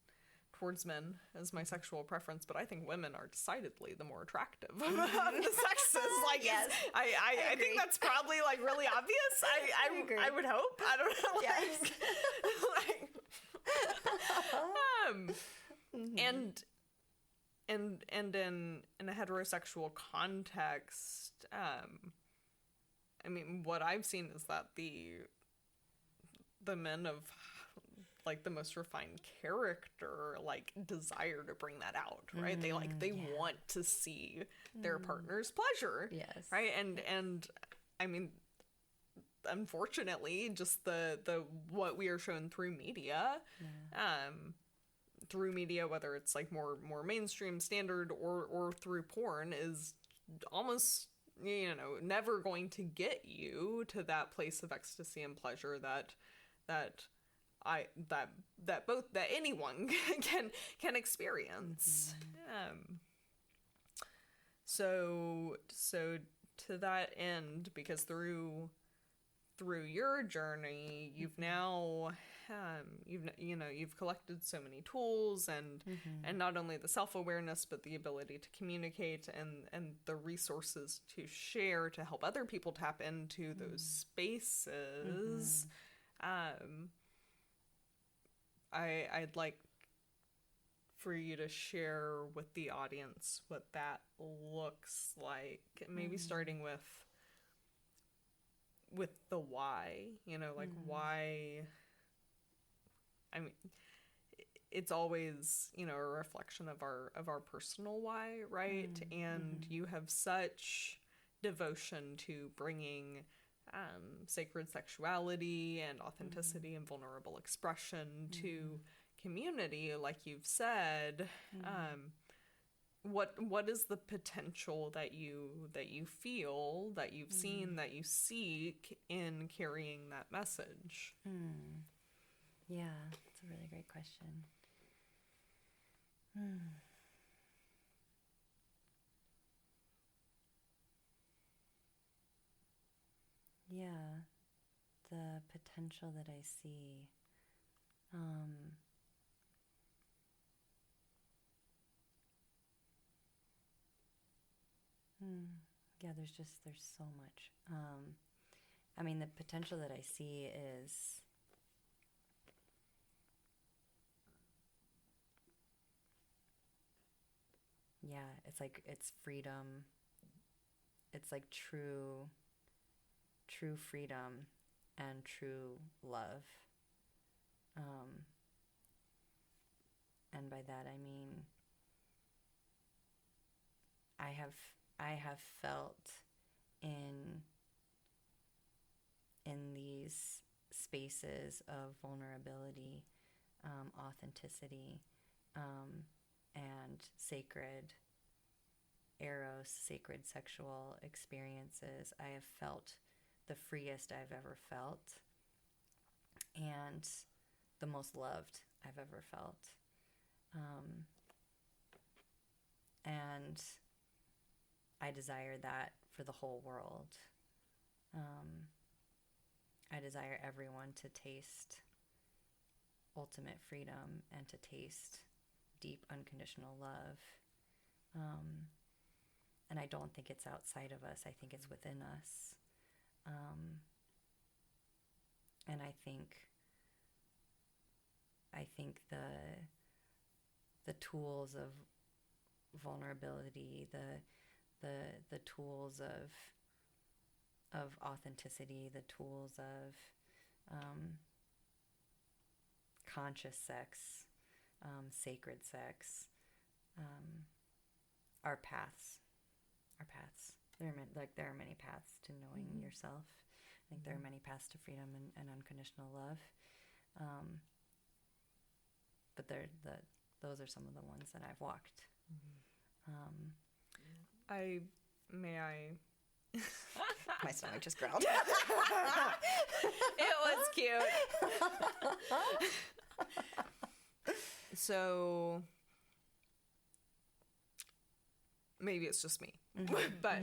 men as my sexual preference, but I think women are decidedly the more attractive of the sexes. Like, yes, I think that's probably, like, really obvious. I agree. I would hope. I don't know. Yes. And in a heterosexual context, what I've seen is that the men of, like, the most refined character, like, desire to bring that out, right? They want to see their partner's pleasure. Yes. Right? And unfortunately, just the what we are shown through media, whether it's like more mainstream standard or through porn, is almost, never going to get you to that place of ecstasy and pleasure that anyone can experience. So to that end, because through your journey, you've now you've collected so many tools, and not only the self-awareness, but the ability to communicate and the resources to share to help other people tap into those spaces. I'd like for you to share with the audience what that looks like, maybe starting with the why, like, why. it's always, you know, a reflection of our personal why, right? And you have such devotion to bringing sacred sexuality and authenticity and vulnerable expression to community, like you've said. What is the potential that you feel, that you've seen, that you seek in carrying that message? Yeah, that's a really great question. Yeah, the potential that I see. Yeah, there's so much. I mean, the potential that I see is, yeah, it's freedom. It's like true freedom and true love. And by that I mean I have felt in these spaces of vulnerability, authenticity, and sacred sacred sexual experiences. I have felt the freest I've ever felt and the most loved I've ever felt. And I desire that for the whole world. I desire everyone to taste ultimate freedom and to taste deep, unconditional love. And I don't think it's outside of us. I think it's within us. And I think the tools of vulnerability, the tools of authenticity, the tools of conscious sex, sacred sex, are paths. There are many paths to knowing yourself. I think there are many paths to freedom and unconditional love. But those are some of the ones that I've walked. My stomach just growled. It was cute. So maybe it's just me. But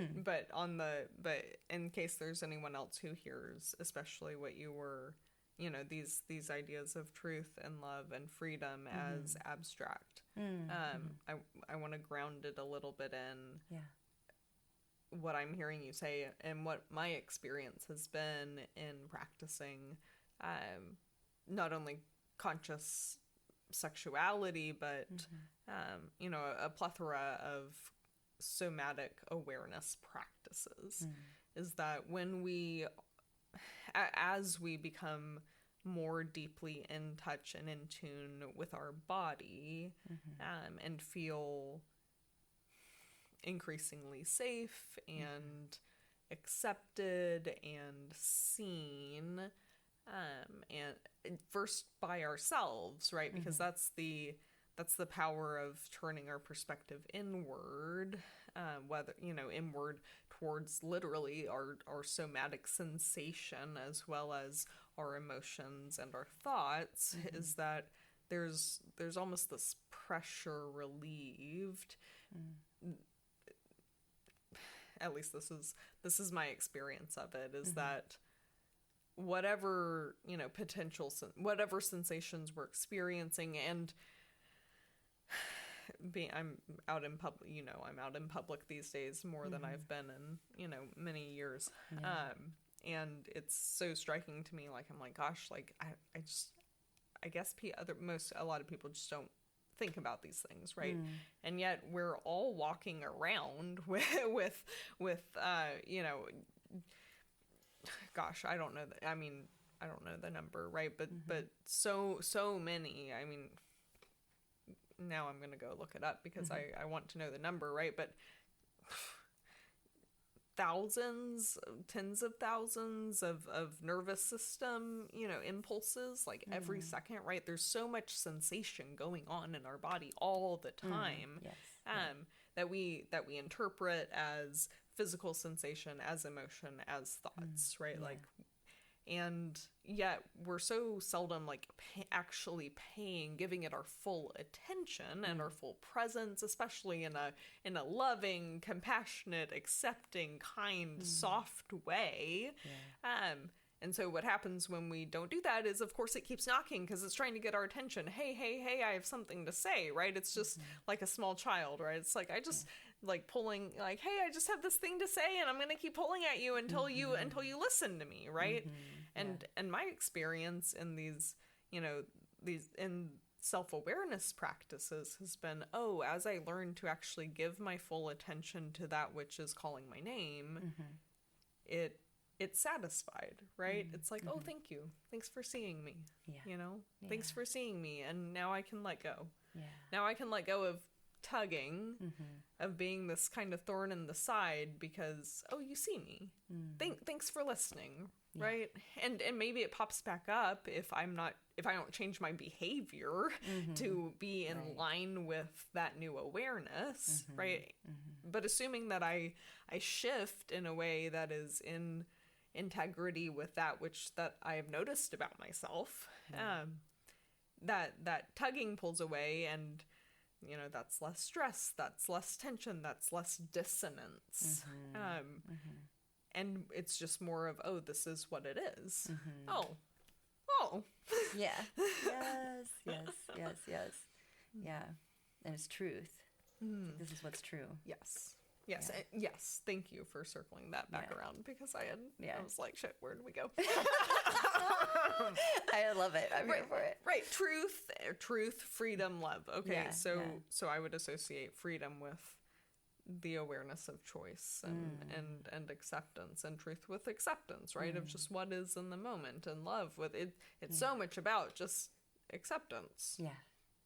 in case there's anyone else who hears, especially what you were, you know, these ideas of truth and love and freedom as abstract. I want to ground it a little bit in what I'm hearing you say and what my experience has been in practicing not only conscious sexuality, but you know, a plethora of somatic awareness practices. Is that when as we become more deeply in touch and in tune with our body, and feel increasingly safe and accepted and seen, and first by ourselves, right? Because that's the power of turning our perspective inward, whether, you know, inward towards literally our somatic sensation as well as our emotions and our thoughts, is that there's almost this pressure relieved. At least this is my experience of it, is that whatever, you know, whatever sensations we're experiencing, and I'm out in public, you know, I'm out in public these days more than I've been in, you know, many years. And it's so striking to me, like, I'm like, gosh, like, I guess a lot of people just don't think about these things, right? And yet we're all walking around with you know, gosh, I don't know I don't know the number, right? But so many, I mean, now I'm going to go look it up because I want to know the number, right? But thousands, tens of thousands of nervous system, impulses, like every second, right? There's so much sensation going on in our body all the time. Yes. That we interpret as physical sensation, as emotion, as thoughts, right? Yeah. Like, and yet we're so seldom like actually giving it our full attention and our full presence, especially in a loving, compassionate, accepting, kind, soft way. Yeah. And so what happens when we don't do that is, of course, it keeps knocking because it's trying to get our attention. Hey, I have something to say, right? It's just like a small child, right? It's like, I just like pulling, like, hey, I just have this thing to say and I'm going to keep pulling at you until you listen to me, right? And my experience in these in self-awareness practices has been, as I learn to actually give my full attention to that which is calling my name, it's satisfied, right? It's like, oh, thank you. Thanks for seeing me. Yeah. Thanks for seeing me. And now I can let go. Yeah. Now I can let go of tugging, of being this kind of thorn in the side because, you see me. Thanks for listening, right? And maybe it pops back up if I don't change my behavior to be in line with that new awareness, right? But assuming that I shift in a way that is in integrity with that I have noticed about myself, that tugging pulls away, and that's less stress, that's less tension, that's less dissonance. And it's just more of, this is what it is. Yeah. Yes. Yeah. And it's truth. This is what's true. Yes. Yes. Thank you for circling that back around, because I was like, shit, where did we go? I love it. I'm here for it. Right. Truth, freedom, love. Okay. So I would associate freedom with the awareness of choice and acceptance, and truth with acceptance, right? Of just what is in the moment, and love with it. It's so much about just acceptance. Yeah.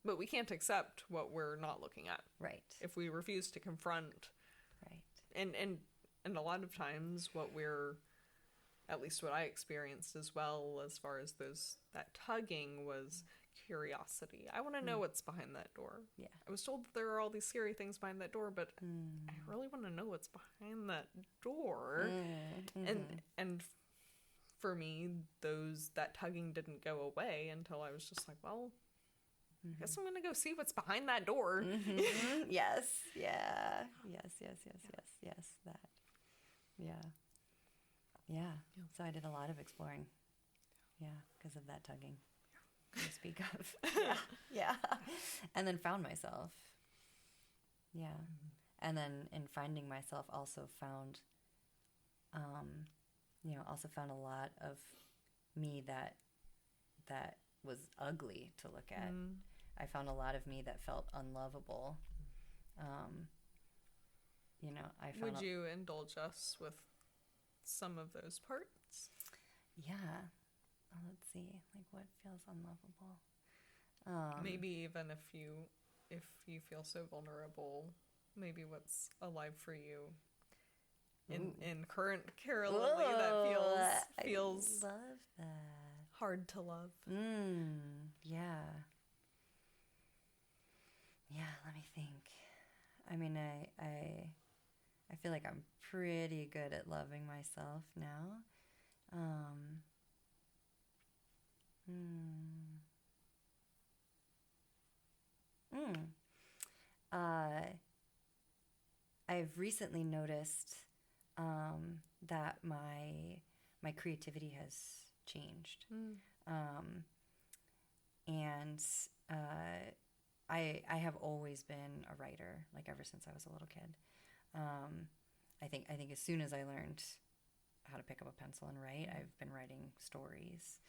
But we can't accept what we're not looking at. Right. If we refuse to confront. Right. And a lot of times at least what I experienced as well, as far as that tugging, was curiosity. I want to know what's behind that door. Yeah. I was told that there are all these scary things behind that door, but I really want to know what's behind that door. And for me, that tugging didn't go away until I was just like, well, I guess I'm gonna go see what's behind that door. Yes. Yeah. Yes. That. Yeah. So I did a lot of exploring. Yeah, because of that tugging. To speak of. Yeah. And then found myself. Yeah. And then in finding myself, also found a lot of me that was ugly to look at. I found a lot of me that felt unlovable. Would you indulge us with some of those parts? Yeah. Let's see, like, what feels unlovable? Maybe even if you feel so vulnerable, maybe what's alive for you in current CaraLilly that feels I love that. Hard to love. Yeah. Yeah, let me think. I mean, I feel like I'm pretty good at loving myself now. I've recently noticed that my creativity has changed. And I have always been a writer, like ever since I was a little kid. I think as soon as I learned how to pick up a pencil and write, I've been writing stories.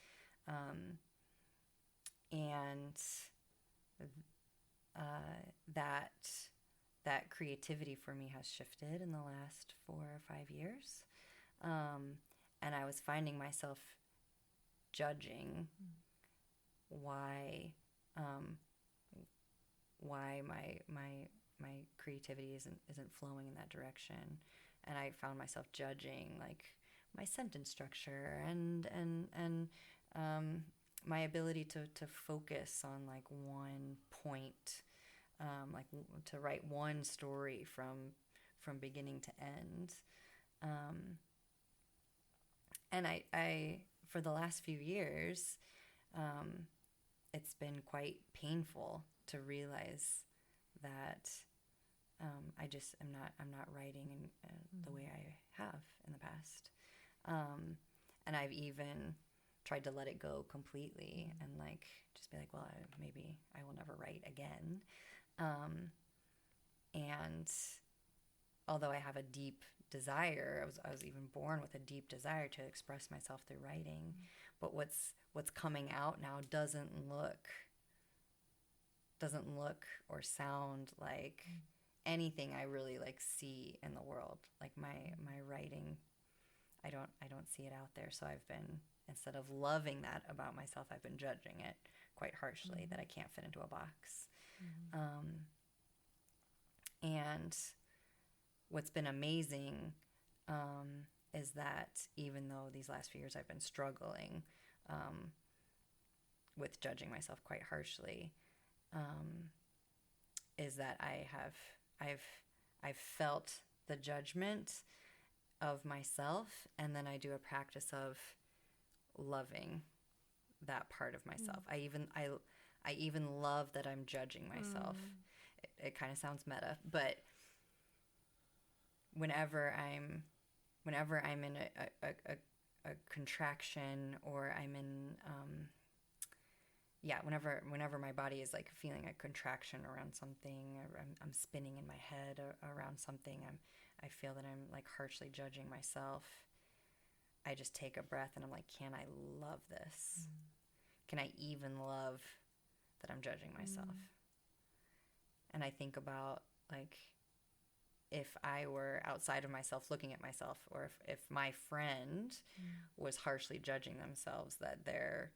And that creativity for me has shifted in the last 4 or 5 years. And I was finding myself judging why why my creativity isn't flowing in that direction. And I found myself judging like my sentence structure and my ability to focus on like one point, like to write one story from beginning to end. And I for the last few years, it's been quite painful to realize that I'm not writing in the way I have in the past. And I've even tried to let it go completely and like just be like, well, maybe I will never write again. And although I have a deep desire, I was even born with a deep desire to express myself through writing, but what's coming out now doesn't look or sound like anything I really like see in the world. Like my writing, I don't see it out there. So I've been, instead of loving that about myself, I've been judging it quite harshly, that I can't fit into a box. And what's been amazing is that even though these last few years I've been struggling with judging myself quite harshly, is that I've felt the judgment of myself, and then I do a practice of loving that part of myself. I even love that I'm judging myself. It kind of sounds meta, but whenever I'm in a contraction, or I'm in whenever my body is like feeling a contraction around something, or I'm spinning in my head around something, I feel that I'm like harshly judging myself, I just take a breath and I'm like, can I love this? Can I even love that I'm judging myself? And I think about like, if I were outside of myself looking at myself, or if my friend was harshly judging themselves, that their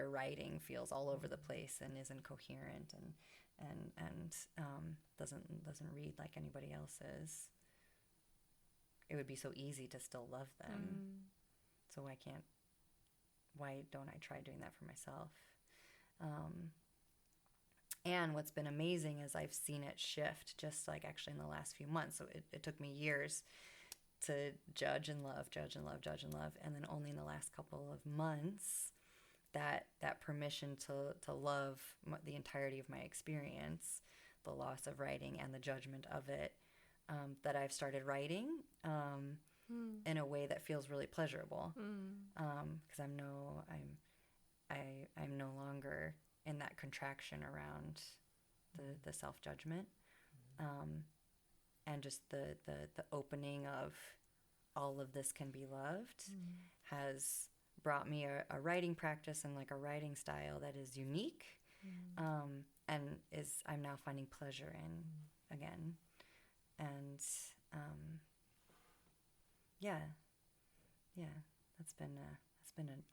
writing feels all over the place and isn't coherent and doesn't read like anybody else's, it would be so easy to still love them. So why don't I try doing that for myself? And what's been amazing is I've seen it shift just like actually in the last few months. So it took me years to judge and love. And then only in the last couple of months, that permission to love the entirety of my experience, the loss of writing and the judgment of it, that I've started writing in a way that feels really pleasurable. Because I'm no longer in that contraction around the self-judgment, and just the opening of all of this can be loved has brought me a writing practice and like a writing style that is unique, and I'm now finding pleasure in again. And that's been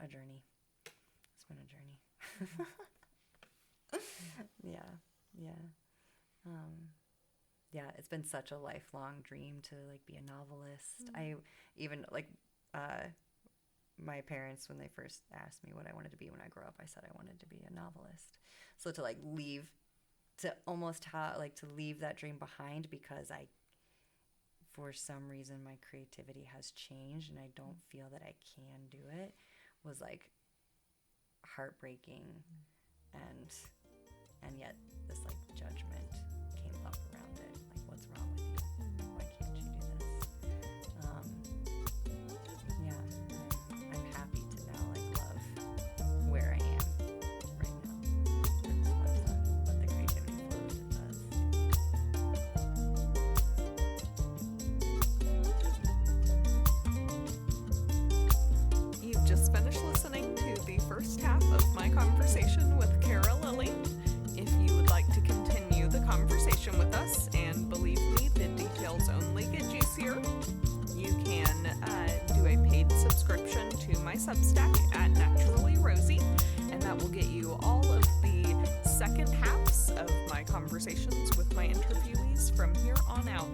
a journey. It's been a journey. It's been such a lifelong dream to like be a novelist. I even like my parents, when they first asked me what I wanted to be when I grew up, I said I wanted to be a novelist. So to like leave that dream behind, because for some reason my creativity has changed and I don't feel that I can do it, was like heartbreaking. And yet this like judgment came up around it, like, what's wrong with you? Why can't you do this? I'm happy to now like love where I am right now. And let the creativity flow as it does. You've just finished listening to the first half of my conversation with CaraLilly. If you would like to continue the conversation with us, and believe me, the details only get juicier, you can do a paid subscription to my Substack at Naturally Rosie, and that will get you all of the second halves of conversations with my interviewees from here on out.